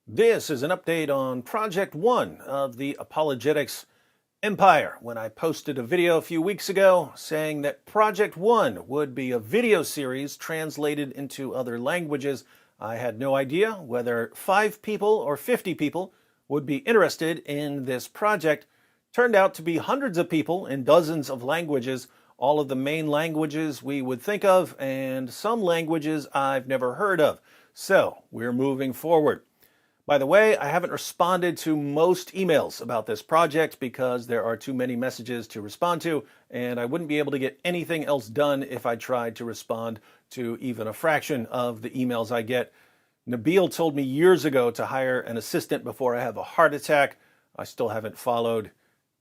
This is an update on Project 1 of the Apologetics Empire. When I posted a video a few weeks ago saying that Project 1 would be a video series translated into other languages, I had no idea whether 5 people or 50 people would be interested in this project. Turned out to be hundreds of people in dozens of languages, all of the main languages we would think of, and some languages I've never heard of. So, we're moving forward. By the way, I haven't responded to most emails about this project because there are too many messages to respond to, and I wouldn't be able to get anything else done if I tried to respond to even a fraction of the emails I get. Nabil told me years ago to hire an assistant before I have a heart attack. I still haven't followed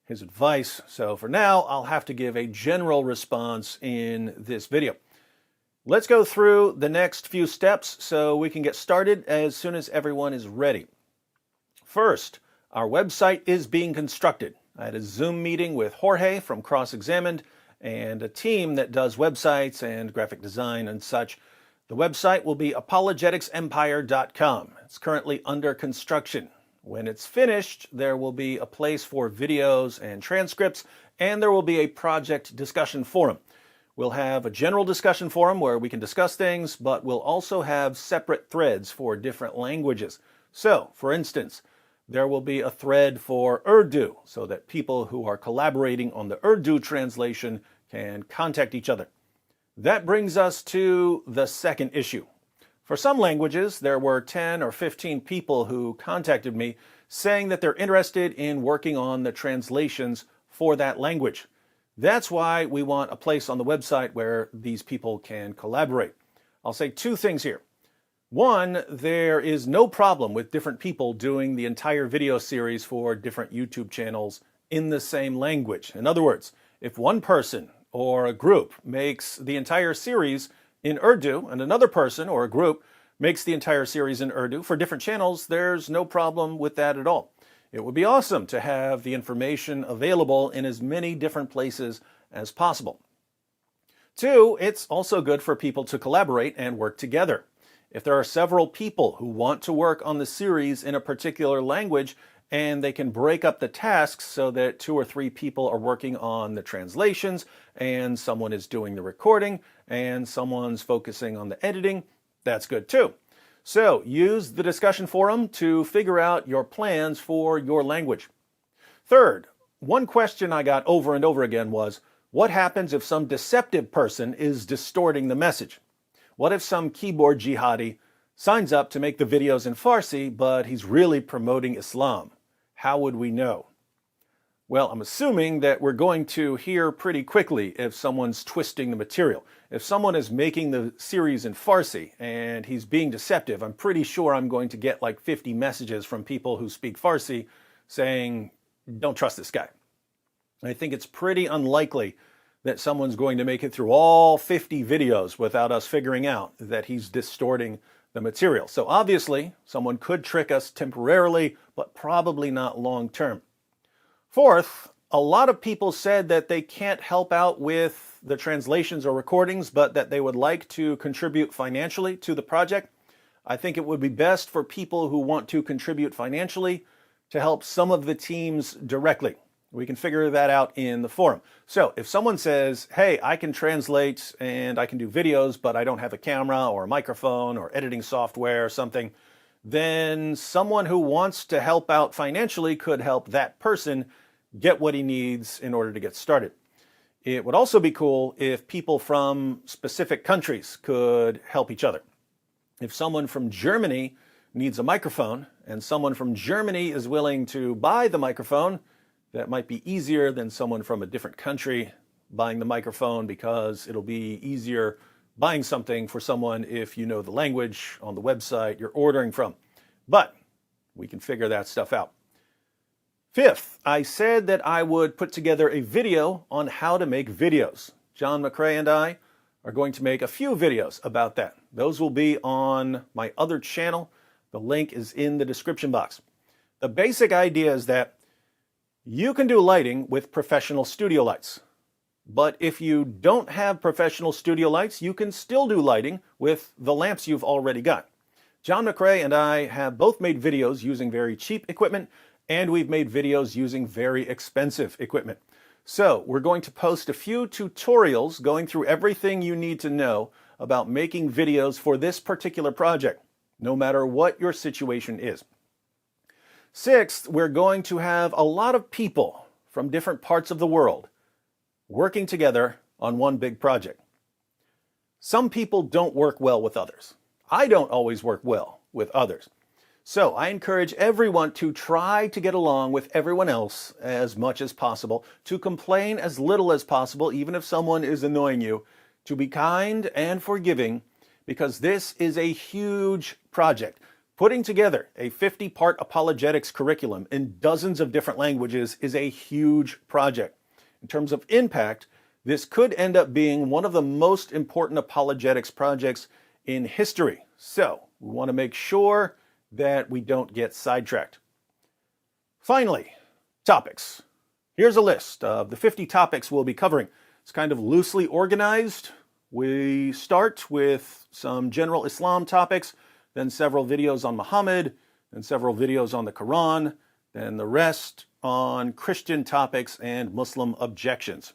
his advice, so for now, I'll have to give a general response in this video. Let's go through the next few steps so we can get started as soon as everyone is ready. First, our website is being constructed. I had a Zoom meeting with Jorge from Cross-Examined and a team that does websites and graphic design and such. The website will be apologeticsempire.com. It's currently under construction. When it's finished, there will be a place for videos and transcripts, and there will be a project discussion forum. We'll have a general discussion forum where we can discuss things, but we'll also have separate threads for different languages. So, for instance, there will be a thread for Urdu so that people who are collaborating on the Urdu translation can contact each other. That brings us to the second issue. For some languages, there were 10 or 15 people who contacted me saying that they're interested in working on the translations for that language. That's why we want a place on the website where these people can collaborate. I'll say 2 things here. One, there is no problem with different people doing the entire video series for different YouTube channels in the same language. In other words, if one person or a group makes the entire series in Urdu and another person or a group makes the entire series in Urdu for different channels, there's no problem with that at all. It would be awesome to have the information available in as many different places as possible. 2, it's also good for people to collaborate and work together. If there are several people who want to work on the series in a particular language, and they can break up the tasks so that 2 or 3 people are working on the translations, and someone is doing the recording, and someone's focusing on the editing, that's good too. So, use the discussion forum to figure out your plans for your language. Third, one question I got over and over again was, what happens if some deceptive person is distorting the message? What if some keyboard jihadi signs up to make the videos in Farsi, but he's really promoting Islam? How would we know? Well, I'm assuming that we're going to hear pretty quickly if someone's twisting the material. If someone is making the series in Farsi and he's being deceptive, I'm pretty sure I'm going to get like 50 messages from people who speak Farsi saying, don't trust this guy. I think it's pretty unlikely that someone's going to make it through all 50 videos without us figuring out that he's distorting the material. So obviously, someone could trick us temporarily, but probably not long term. Fourth, a lot of people said that they can't help out with the translations or recordings, but that they would like to contribute financially to the project. I think it would be best for people who want to contribute financially to help some of the teams directly. We can figure that out in the forum. So if someone says, hey, I can translate and I can do videos, but I don't have a camera or a microphone or editing software or something, then someone who wants to help out financially could help that person get what he needs in order to get started. It would also be cool if people from specific countries could help each other. If someone from Germany needs a microphone and someone from Germany is willing to buy the microphone, that might be easier than someone from a different country buying the microphone, because it'll be easier buying something for someone if you know the language on the website you're ordering from. But we can figure that stuff out. Fifth, I said that I would put together a video on how to make videos. John McRae and I are going to make a few videos about that. Those will be on my other channel. The link is in the description box. The basic idea is that you can do lighting with professional studio lights. But if you don't have professional studio lights, you can still do lighting with the lamps you've already got. John McRae and I have both made videos using very cheap equipment, and we've made videos using very expensive equipment. So we're going to post a few tutorials going through everything you need to know about making videos for this particular project, no matter what your situation is. Sixth, we're going to have a lot of people from different parts of the world working together on one big project. Some people don't work well with others. I don't always work well with others. So I encourage everyone to try to get along with everyone else as much as possible, to complain as little as possible, even if someone is annoying you, to be kind and forgiving, because this is a huge project. Putting together a 50-part apologetics curriculum in dozens of different languages is a huge project. In terms of impact, this could end up being one of the most important apologetics projects in history. So we want to make sure that we don't get sidetracked. Finally, topics. Here's a list of the 50 topics we'll be covering. It's kind of loosely organized. We start with some general Islam topics, then several videos on Muhammad, then several videos on the Quran, then the rest on Christian topics and Muslim objections.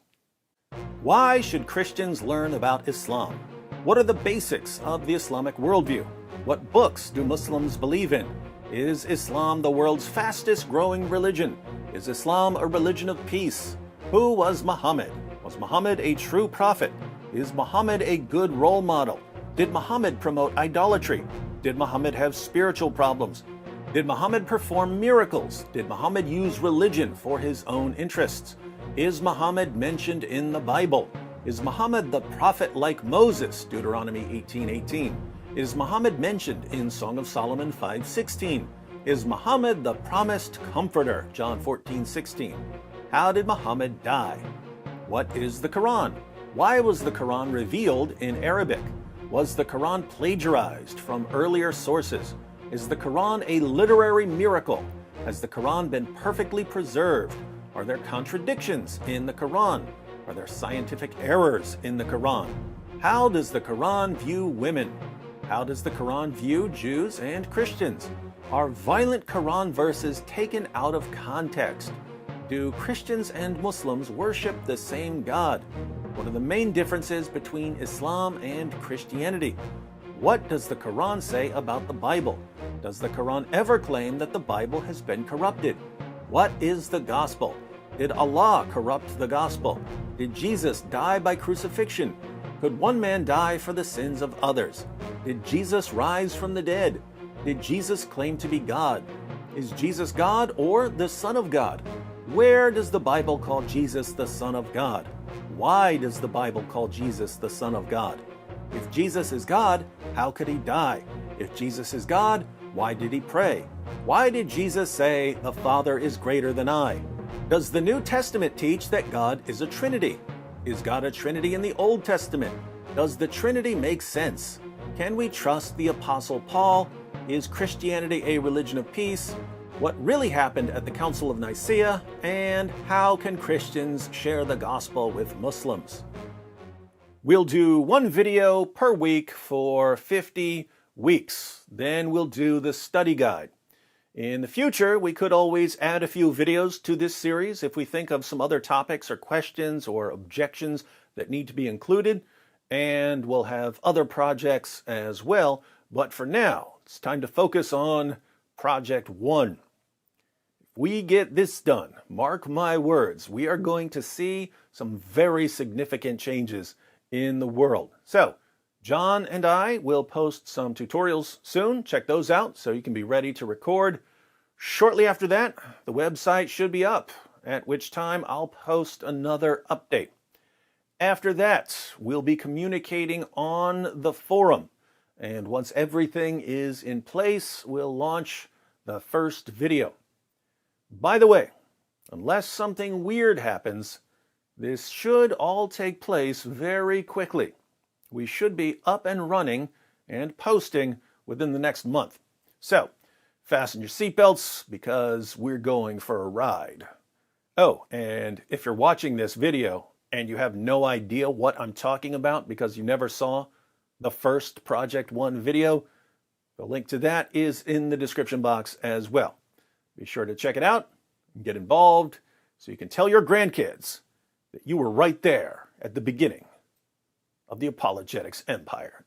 Why should Christians learn about Islam? What are the basics of the Islamic worldview? What books do Muslims believe in? Is Islam the world's fastest growing religion? Is Islam a religion of peace? Who was Muhammad? Was Muhammad a true prophet? Is Muhammad a good role model? Did Muhammad promote idolatry? Did Muhammad have spiritual problems? Did Muhammad perform miracles? Did Muhammad use religion for his own interests? Is Muhammad mentioned in the Bible? Is Muhammad the prophet like Moses? Deuteronomy 18:18. Is Muhammad mentioned in Song of Solomon 5:16? Is Muhammad the promised comforter? John 14:16. How did Muhammad die? What is the Quran? Why was the Quran revealed in Arabic? Was the Quran plagiarized from earlier sources? Is the Quran a literary miracle? Has the Quran been perfectly preserved? Are there contradictions in the Quran? Are there scientific errors in the Quran? How does the Quran view women? How does the Quran view Jews and Christians? Are violent Quran verses taken out of context? Do Christians and Muslims worship the same God? What are the main differences between Islam and Christianity? What does the Quran say about the Bible? Does the Quran ever claim that the Bible has been corrupted? What is the gospel? Did Allah corrupt the gospel? Did Jesus die by crucifixion? Could one man die for the sins of others? Did Jesus rise from the dead? Did Jesus claim to be God? Is Jesus God or the Son of God? Where does the Bible call Jesus the Son of God? Why does the Bible call Jesus the Son of God? If Jesus is God, how could he die? If Jesus is God, why did he pray? Why did Jesus say, "The Father is greater than I"? Does the New Testament teach that God is a Trinity? Is God a Trinity in the Old Testament? Does the Trinity make sense? Can we trust the Apostle Paul? Is Christianity a religion of peace? What really happened at the Council of Nicaea? And how can Christians share the gospel with Muslims? We'll do one video per week for 50 weeks. Then we'll do the study guide. In the future, we could always add a few videos to this series if we think of some other topics or questions or objections that need to be included, and we'll have other projects as well. But for now, it's time to focus on Project 1. If we get this done, mark my words, we are going to see some very significant changes in the world. So, John and I will post some tutorials soon. Check those out so you can be ready to record. Shortly after that, the website should be up, at which time I'll post another update. After that, we'll be communicating on the forum. And once everything is in place, we'll launch the first video. By the way, unless something weird happens, this should all take place very quickly. We should be up and running and posting within the next month. So, fasten your seatbelts because we're going for a ride. Oh, and if you're watching this video and you have no idea what I'm talking about because you never saw the first Project 1 video, The link to that is in the description box as well. Be sure to check it out and get involved so you can tell your grandkids that you were right there at the beginning of the apologetics empire.